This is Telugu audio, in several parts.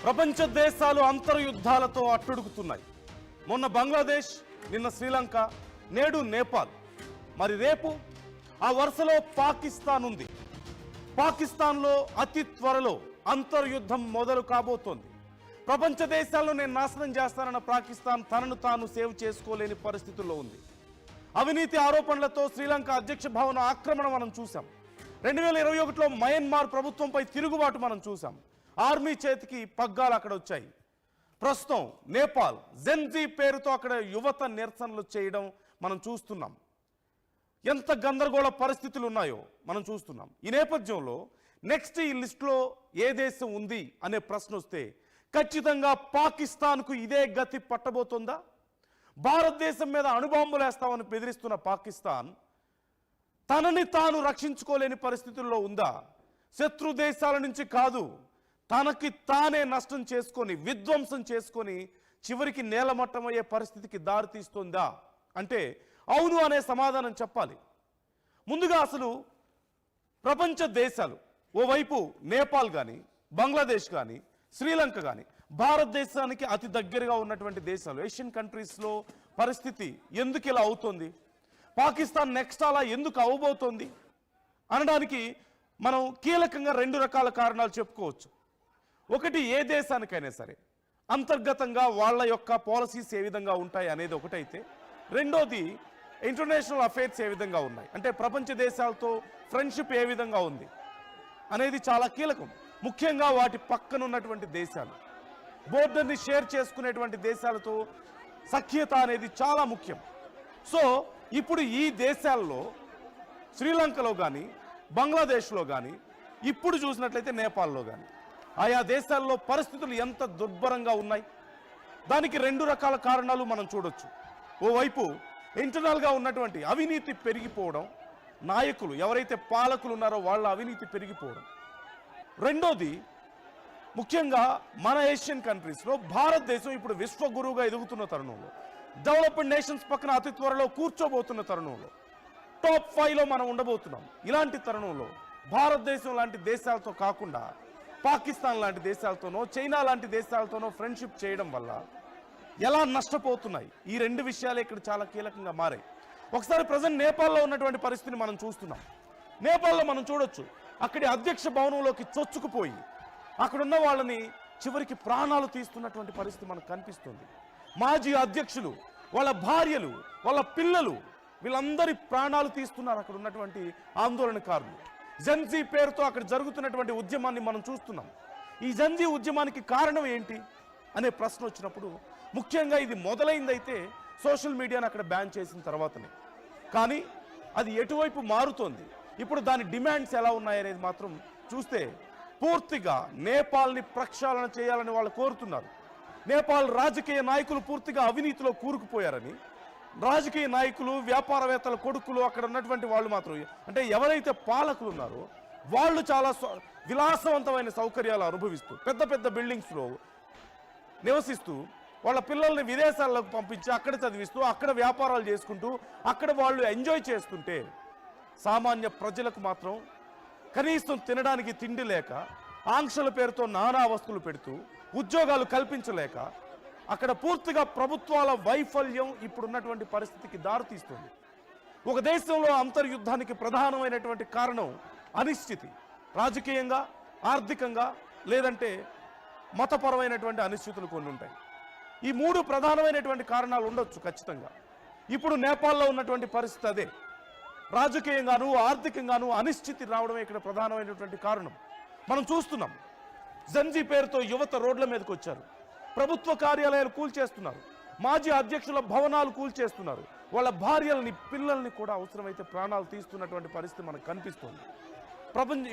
ప్రపంచ దేశాలు అంతర్యుద్ధాలతో అట్టుడుకుతున్నాయి. మొన్న బంగ్లాదేశ్, నిన్న శ్రీలంక, నేడు నేపాల్, మరి రేపు ఆ వరుసలో పాకిస్తాన్ ఉంది. పాకిస్తాన్లో అతి త్వరలో అంతర్యుద్ధం మొదలు కాబోతోంది. ప్రపంచ దేశాలను నేను నాశనం చేస్తానన్న పాకిస్తాన్ తనను తాను సేవ్ చేసుకోలేని పరిస్థితుల్లో ఉంది. అవినీతి ఆరోపణలతో శ్రీలంక అధ్యక్ష భవన ఆక్రమణ మనం చూసాం. 2021లో మయన్మార్ ప్రభుత్వంపై తిరుగుబాటు మనం చూసాం. ఆర్మీ చేతికి పగ్గాలు అక్కడ వచ్చాయి. ప్రస్తుతం నేపాల్ జెన్జీ పేరుతో అక్కడ యువత నిరసనలు చేయడం మనం చూస్తున్నాం. ఎంత గందరగోళ పరిస్థితులు ఉన్నాయో మనం చూస్తున్నాం. ఈ నేపథ్యంలో నెక్స్ట్ ఈ లిస్టులో ఏ దేశం ఉంది అనే ప్రశ్న వస్తే ఖచ్చితంగా పాకిస్తాన్కు ఇదే గతి పట్టబోతుందా? భారతదేశం మీద అణుబాంబులు వేస్తామని బెదిరిస్తున్న పాకిస్తాన్ తనని తాను రక్షించుకోలేని పరిస్థితుల్లో ఉందా? శత్రు దేశాల నుంచి కాదు, తనకి తానే నష్టం చేసుకొని విధ్వంసం చేసుకొని చివరికి నేలమట్టమయ్యే పరిస్థితికి దారితీస్తుందా అంటే అవును అనే సమాధానం చెప్పాలి. ముందుగా అసలు ప్రపంచ దేశాలు, ఓవైపు నేపాల్ కానీ, బంగ్లాదేశ్ కానీ, శ్రీలంక కానీ భారతదేశానికి అతి దగ్గరగా ఉన్నటువంటి దేశాలు, ఏషియన్ కంట్రీస్లో పరిస్థితి ఎందుకు ఇలా అవుతుంది, పాకిస్తాన్ నెక్స్ట్ అలా ఎందుకు అవబోతోంది అనడానికి మనం కీలకంగా 2 రకాల కారణాలు చెప్పుకోవచ్చు. ఒకటి, ఏ దేశానికైనా సరే అంతర్గతంగా వాళ్ళ యొక్క పాలసీస్ ఏ విధంగా ఉంటాయి అనేది ఒకటైతే, రెండోది ఇంటర్నేషనల్ అఫైర్స్ ఏ విధంగా ఉన్నాయి, అంటే ప్రపంచ దేశాలతో ఫ్రెండ్షిప్ ఏ విధంగా ఉంది అనేది చాలా కీలకం. ముఖ్యంగా వాటి పక్కన ఉన్నటువంటి దేశాలు, బోర్డర్ని షేర్ చేసుకునేటువంటి దేశాలతో సఖ్యత అనేది చాలా ముఖ్యం. సో ఇప్పుడు ఈ దేశాల్లో శ్రీలంకలో కానీ, బంగ్లాదేశ్లో కానీ, ఇప్పుడు చూసినట్లయితే నేపాల్లో కానీ ఆయా దేశాల్లో పరిస్థితులు ఎంత దుర్భరంగా ఉన్నాయి. దానికి 2 రకాల కారణాలు మనం చూడొచ్చు. ఓవైపు ఇంటర్నల్గా ఉన్నటువంటి అవినీతి పెరిగిపోవడం, నాయకులు ఎవరైతే పాలకులు ఉన్నారో వాళ్ళ అవినీతి పెరిగిపోవడం. రెండోది, ముఖ్యంగా మన ఏషియన్ కంట్రీస్లో భారతదేశం ఇప్పుడు విశ్వగురువుగా ఎదుగుతున్న తరుణంలో, డెవలప్డ్ నేషన్స్ పక్కన అతి త్వరలో కూర్చోబోతున్న తరుణంలో, టాప్ 5లో మనం ఉండబోతున్నాం. ఇలాంటి తరుణంలో భారతదేశం లాంటి దేశాలతో కాకుండా పాకిస్తాన్ లాంటి దేశాలతోనో, చైనా లాంటి దేశాలతోనో ఫ్రెండ్షిప్ చేయడం వల్ల ఎలా నష్టపోతున్నాయి, ఈ 2 విషయాలే ఇక్కడ చాలా కీలకంగా మారాయి. ఒకసారి ప్రజెంట్ నేపాల్లో ఉన్నటువంటి పరిస్థితిని మనం చూస్తున్నాం. నేపాల్లో మనం చూడొచ్చు, అక్కడి అధ్యక్ష భవనంలోకి చొచ్చుకుపోయి అక్కడున్న వాళ్ళని చివరికి ప్రాణాలు తీస్తున్నటువంటి పరిస్థితి మనకు కనిపిస్తుంది. మాజీ అధ్యక్షులు, వాళ్ళ భార్యలు, వాళ్ళ పిల్లలు, వీళ్ళందరి ప్రాణాలు తీస్తున్నారు అక్కడ ఉన్నటువంటి ఆందోళనకారులు. జెన్జీ పేరుతో అక్కడ జరుగుతున్నటువంటి ఉద్యమాన్ని మనం చూస్తున్నాం. ఈ జెన్జీ ఉద్యమానికి కారణం ఏంటి అనే ప్రశ్న వచ్చినప్పుడు ముఖ్యంగా ఇది మొదలైందైతే సోషల్ మీడియాను అక్కడ బ్యాన్ చేసిన తర్వాతనే. కానీ అది ఎటువైపు మారుతోంది, ఇప్పుడు దాని డిమాండ్స్ ఎలా ఉన్నాయనేది మాత్రం చూస్తే పూర్తిగా నేపాల్ని ప్రక్షాళన చేయాలని వాళ్ళు కోరుతున్నారు. నేపాల్ రాజకీయ నాయకులు పూర్తిగా అవినీతిలో కూరుకుపోయారని, రాజకీయ నాయకులు, వ్యాపారవేత్తల కొడుకులు, అక్కడ ఉన్నటువంటి వాళ్ళు మాత్రం, అంటే ఎవరైతే పాలకులు ఉన్నారో వాళ్ళు చాలా విలాసవంతమైన సౌకర్యాలు అనుభవిస్తూ పెద్ద పెద్ద బిల్డింగ్స్లో నివసిస్తూ వాళ్ళ పిల్లల్ని విదేశాలకు పంపించి అక్కడ చదివిస్తూ అక్కడ వ్యాపారాలు చేసుకుంటూ అక్కడ వాళ్ళు ఎంజాయ్ చేస్తుంటే సామాన్య ప్రజలకు మాత్రం కనీసం తినడానికి తిండి లేక, ఆంక్షల పేరుతో నానా వస్తువులు పెడుతూ ఉద్యోగాలు కల్పించలేక అక్కడ పూర్తిగా ప్రభుత్వాల వైఫల్యం ఇప్పుడున్నటువంటి పరిస్థితికి దారితీస్తుంది. ఒక దేశంలో అంతర్యుద్ధానికి ప్రధానమైనటువంటి కారణం అనిశ్చితి, రాజకీయంగా, ఆర్థికంగా, లేదంటే మతపరమైనటువంటి అనిశ్చితులు కొన్ని ఉంటాయి. ఈ 3 ప్రధానమైనటువంటి కారణాలు ఉండొచ్చు ఖచ్చితంగా. ఇప్పుడు నేపాల్లో ఉన్నటువంటి పరిస్థితి అదే. రాజకీయంగాను, ఆర్థికంగాను అనిశ్చితి రావడమే ఇక్కడ ప్రధానమైనటువంటి కారణం. మనం చూస్తున్నాం, జెన్జీ పేరుతో యువత రోడ్ల మీదకి వచ్చారు, ప్రభుత్వ కార్యాలయాలు కూల్చేస్తున్నారు, మాజీ అధ్యక్షుల భవనాలు కూల్చేస్తున్నారు, వాళ్ళ భార్యల్ని, పిల్లల్ని కూడా అవసరమైతే ప్రాణాలు తీస్తున్నటువంటి పరిస్థితి మనకు కనిపిస్తుంది.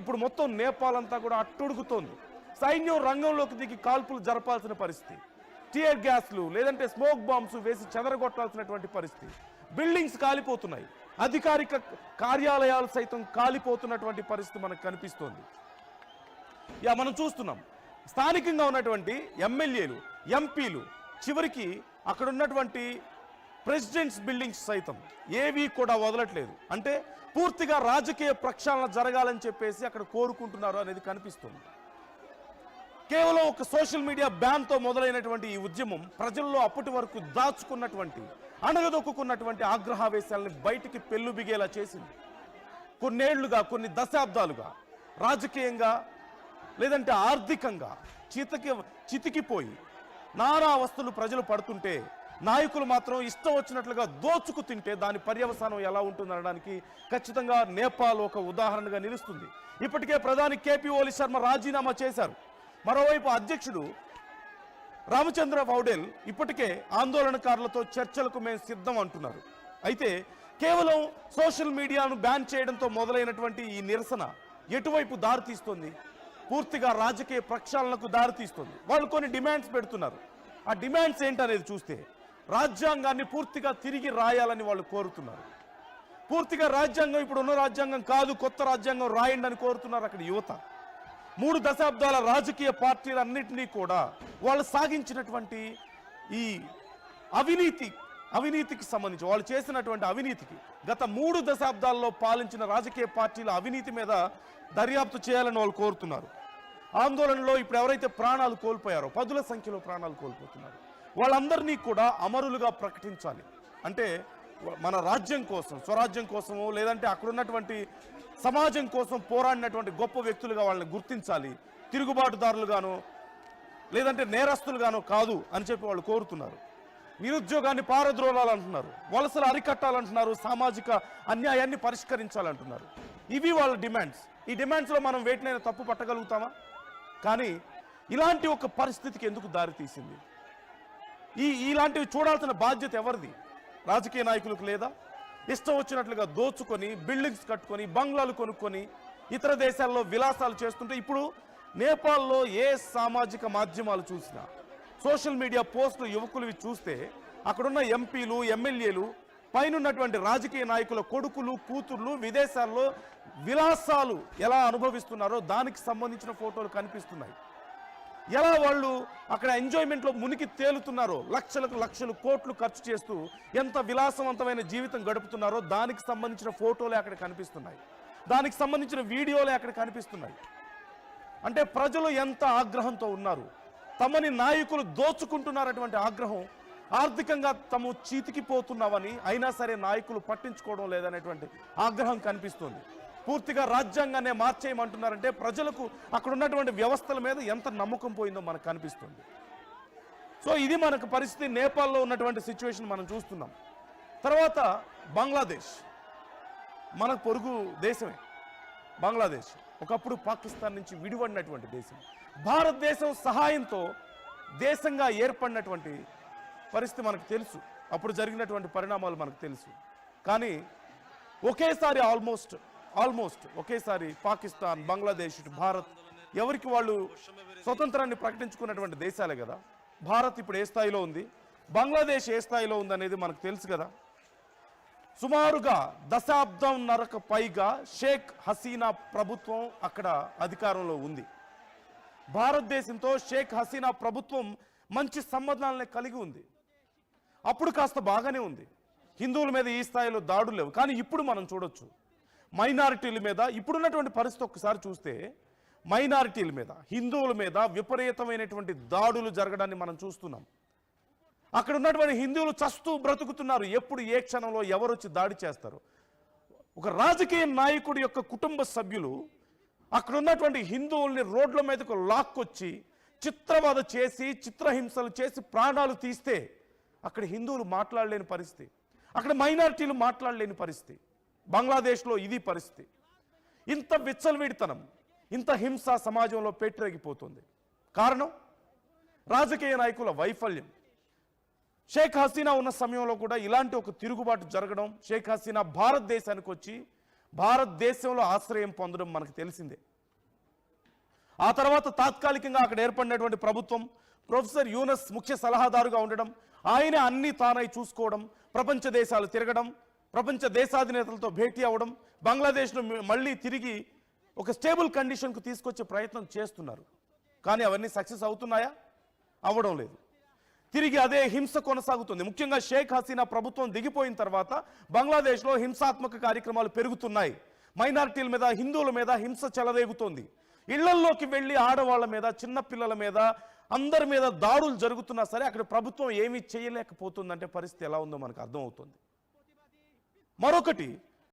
ఇప్పుడు మొత్తం నేపాల్ అంతా కూడా అట్టుడుగుతోంది. సైన్యం రంగంలోకి దిగి కాల్పులు జరపాల్సిన పరిస్థితి, టియర్ గ్యాస్లు లేదంటే స్మోక్ బాంబ్స్ వేసి చెదరగొట్టాల్సినటువంటి పరిస్థితి, బిల్డింగ్స్ కాలిపోతున్నాయి, అధికారిక కార్యాలయాలు సైతం కాలిపోతున్నటువంటి పరిస్థితి మనకు కనిపిస్తోంది. మనం చూస్తున్నాం, స్థానికంగా ఉన్నటువంటి ఎమ్మెల్యేలు, ఎంపీలు చివరికి అక్కడ ఉన్నటువంటి ప్రెసిడెంట్స్ బిల్డింగ్స్ సైతం ఏవి కూడా వదలట్లేదు. అంటే పూర్తిగా రాజకీయ ప్రక్షాళన జరగాలని చెప్పేసి అక్కడ కోరుకుంటున్నారు అనేది కనిపిస్తుంది. కేవలం ఒక సోషల్ మీడియా బ్యాన్తో మొదలైనటువంటి ఈ ఉద్యమం ప్రజల్లో అప్పటి వరకు దాచుకున్నటువంటి అణగదొక్కున్నటువంటి ఆగ్రహావేశాలని బయటికి పెళ్ళుబిగేలా చేసింది. కొన్నేళ్లుగా, కొన్ని దశాబ్దాలుగా రాజకీయంగా లేదంటే ఆర్థికంగా చితికిపోయి నానా అవస్థలు ప్రజలు పడుతుంటే నాయకులు మాత్రం ఇష్టం వచ్చినట్లుగా దోచుకు తింటే దాని పర్యవసానం ఎలా ఉంటుందనడానికి ఖచ్చితంగా నేపాల్ ఒక ఉదాహరణగా నిలుస్తుంది. ఇప్పటికే ప్రధాని కేపీ ఓలి శర్మ రాజీనామా చేశారు. మరోవైపు అధ్యక్షుడు రామచంద్ర పౌడేల్ ఇప్పటికే ఆందోళనకారులతో చర్చలకు మేము సిద్ధం అంటున్నారు. అయితే కేవలం సోషల్ మీడియాను బ్యాన్ చేయడంతో మొదలైనటువంటి ఈ నిరసన ఎటువైపు దారితీస్తుంది? పూర్తిగా రాజకీయ ప్రక్షాళనకు దారితీస్తుంది. వాళ్ళు కొన్ని డిమాండ్స్ పెడుతున్నారు. ఆ డిమాండ్స్ ఏంటనేది చూస్తే రాజ్యాంగాన్ని పూర్తిగా తిరిగి రాయాలని వాళ్ళు కోరుతున్నారు. పూర్తిగా రాజ్యాంగం ఇప్పుడు ఉన్న రాజ్యాంగం కాదు, కొత్త రాజ్యాంగం రాయండి అని కోరుతున్నారు అక్కడ యువత. 3 దశాబ్దాల రాజకీయ పార్టీలన్నింటినీ కూడా వాళ్ళు సాగించినటువంటి ఈ అవినీతికి సంబంధించి వాళ్ళు చేసినటువంటి అవినీతికి, గత 3 దశాబ్దాల్లో పాలించిన రాజకీయ పార్టీల అవినీతి మీద దర్యాప్తు చేయాలని వాళ్ళు కోరుతున్నారు. ఆందోళనలో ఇప్పుడు ఎవరైతే ప్రాణాలు కోల్పోయారో, పదుల సంఖ్యలో ప్రాణాలు కోల్పోతున్నారు, వాళ్ళందరినీ కూడా అమరులుగా ప్రకటించాలి. అంటే మన రాజ్యం కోసం, స్వరాజ్యం కోసమో లేదంటే అక్కడున్నటువంటి సమాజం కోసం పోరాడినటువంటి గొప్ప వ్యక్తులుగా వాళ్ళని గుర్తించాలి. తిరుగుబాటుదారులుగానో లేదంటే నేరస్తులుగానో కాదు అని చెప్పి వాళ్ళు కోరుతున్నారు. నిరుద్యోగాన్ని పారద్రోలాలంటున్నారు, వలసలు అరికట్టాలంటున్నారు, సామాజిక అన్యాయాన్ని పరిష్కరించాలంటున్నారు. ఇవి వాళ్ళ డిమాండ్స్. ఈ డిమాండ్స్లో మనం వేటినైనా తప్పు పట్టగలుగుతామా? కానీ ఇలాంటి ఒక పరిస్థితికి ఎందుకు దారితీసింది? ఇలాంటివి చూడాల్సిన బాధ్యత ఎవరిది? రాజకీయ నాయకులకు లేదా? ఇష్టం వచ్చినట్లుగా దోచుకొని బిల్డింగ్స్ కట్టుకొని బంగ్లాలు కొనుక్కొని ఇతర దేశాల్లో విలాసాలు చేస్తుంటే ఇప్పుడు నేపాల్లో ఏ సామాజిక మాధ్యమాలు చూసినా, సోషల్ మీడియా పోస్టులు యువకులు చూస్తే అక్కడున్న ఎంపీలు, ఎమ్మెల్యేలు, పైనున్నటువంటి రాజకీయ నాయకుల కొడుకులు, కూతుర్లు విదేశాల్లో విలాసాలు ఎలా అనుభవిస్తున్నారో దానికి సంబంధించిన ఫోటోలు కనిపిస్తున్నాయి. ఎలా వాళ్ళు అక్కడ ఎంజాయ్మెంట్లో మునిగి తేలుతున్నారో, లక్షలకు లక్షలు కోట్లు ఖర్చు చేస్తూ ఎంత విలాసవంతమైన జీవితం గడుపుతున్నారో దానికి సంబంధించిన ఫోటోలే అక్కడ కనిపిస్తున్నాయి, దానికి సంబంధించిన వీడియోలే అక్కడ కనిపిస్తున్నాయి. అంటే ప్రజలు ఎంత ఆగ్రహంతో ఉన్నారు, తమని నాయకులు దోచుకుంటున్నారటువంటి ఆగ్రహం, ఆర్థికంగా తాము చీతికిపోతున్నామని అయినా సరే నాయకులు పట్టించుకోవడం లేదనేటువంటి ఆగ్రహం కనిపిస్తుంది. పూర్తిగా రాజ్యాంగాన్ని మార్చేయమంటున్నారంటే ప్రజలకు అక్కడ ఉన్నటువంటి వ్యవస్థల మీద ఎంత నమ్మకం పోయిందో మనకు కనిపిస్తుంది. సో ఇది మనకు పరిస్థితి. నేపాల్లో ఉన్నటువంటి సిచ్యువేషన్ మనం చూస్తున్నాం. తర్వాత బంగ్లాదేశ్ మన పొరుగు దేశమే. బంగ్లాదేశ్ ఒకప్పుడు పాకిస్తాన్ నుంచి విడిపడినటువంటి దేశం, భారతదేశం సహాయంతో దేశంగా ఏర్పడినటువంటి పరిస్థితి మనకు తెలుసు. అప్పుడు జరిగినటువంటి పరిణామాలు మనకు తెలుసు. కానీ ఒకేసారి ఆల్మోస్ట్ ఒకేసారి పాకిస్తాన్, బంగ్లాదేశ్, భారత్ ఎవరికి వాళ్ళు స్వతంత్రాన్ని ప్రకటించుకున్నటువంటి దేశాలే కదా. భారత్ ఇప్పుడు ఏ స్థాయిలో ఉంది, బంగ్లాదేశ్ ఏ స్థాయిలో ఉంది అనేది మనకు తెలుసు కదా. సుమారుగా దశాబ్దంన్నరకు పైగా షేక్ హసీనా ప్రభుత్వం అక్కడ అధికారంలో ఉంది. భారతదేశంతో షేక్ హసీనా ప్రభుత్వం మంచి సంబంధాలనే కలిగి ఉంది. అప్పుడు కాస్త బాగానే ఉంది, హిందువుల మీద ఈ స్థాయిలో దాడులు లేవు. కానీ ఇప్పుడు మనం చూడొచ్చు మైనారిటీల మీద ఇప్పుడున్నటువంటి పరిస్థితి ఒక్కసారి చూస్తే మైనారిటీల మీద, హిందువుల మీద విపరీతమైనటువంటి దాడులు జరగడాన్ని మనం చూస్తున్నాం. అక్కడ ఉన్నటువంటి హిందువులు చస్తూ బ్రతుకుతున్నారు. ఎప్పుడు ఏ క్షణంలో ఎవరు వచ్చి దాడి చేస్తారు? ఒక రాజకీయ నాయకుడి యొక్క కుటుంబ సభ్యులు అక్కడ ఉన్నటువంటి హిందువుల్ని రోడ్ల మీదకు లాక్కొచ్చి చిత్రవద చేసి, చిత్రహింసలు చేసి ప్రాణాలు తీస్తే అక్కడ హిందువులు మాట్లాడలేని పరిస్థితి, అక్కడ మైనారిటీలు మాట్లాడలేని పరిస్థితి. బంగ్లాదేశ్లో ఇది పరిస్థితి. ఇంత విచ్చలవిడితనం, ఇంత హింస సమాజంలో పేటరేగిపోతుంది. కారణం రాజకీయ నాయకుల వైఫల్యం. షేక్ హసీనా ఉన్న సమయంలో కూడా ఇలాంటి ఒక తిరుగుబాటు జరగడం, షేక్ హసీనా భారతదేశానికి వచ్చి భారతదేశంలో ఆశ్రయం పొందడం మనకు తెలిసిందే. ఆ తర్వాత తాత్కాలికంగా అక్కడ ఏర్పడినటువంటి ప్రభుత్వం, ప్రొఫెసర్ యూనస్ ముఖ్య సలహాదారుగా ఉండడం, ఆయన అన్ని తానై చూసుకోవడం, ప్రపంచ దేశాలు తిరగడం, ప్రపంచ దేశాధినేతలతో భేటీ అవ్వడం, బంగ్లాదేశ్ను మళ్ళీ తిరిగి ఒక స్టేబుల్ కండిషన్కు తీసుకొచ్చే ప్రయత్నం చేస్తున్నారు. కానీ అవన్నీ సక్సెస్ అవుతున్నాయా? అవ్వడం లేదు. తిరిగి అదే హింస కొనసాగుతుంది. ముఖ్యంగా షేక్ హసీనా ప్రభుత్వం దిగిపోయిన తర్వాత బంగ్లాదేశ్లో హింసాత్మక కార్యక్రమాలు పెరుగుతున్నాయి. మైనారిటీల మీద, హిందువుల మీద హింస చెలరేగుతోంది. ఇళ్లల్లోకి వెళ్ళి ఆడవాళ్ళ మీద, చిన్నపిల్లల మీద, అందరి మీద దాడులు జరుగుతున్నా సరే అక్కడ ప్రభుత్వం ఏమీ చేయలేకపోతుందంటే పరిస్థితి ఎలా ఉందో మనకు అర్థమవుతుంది. మరొకటి,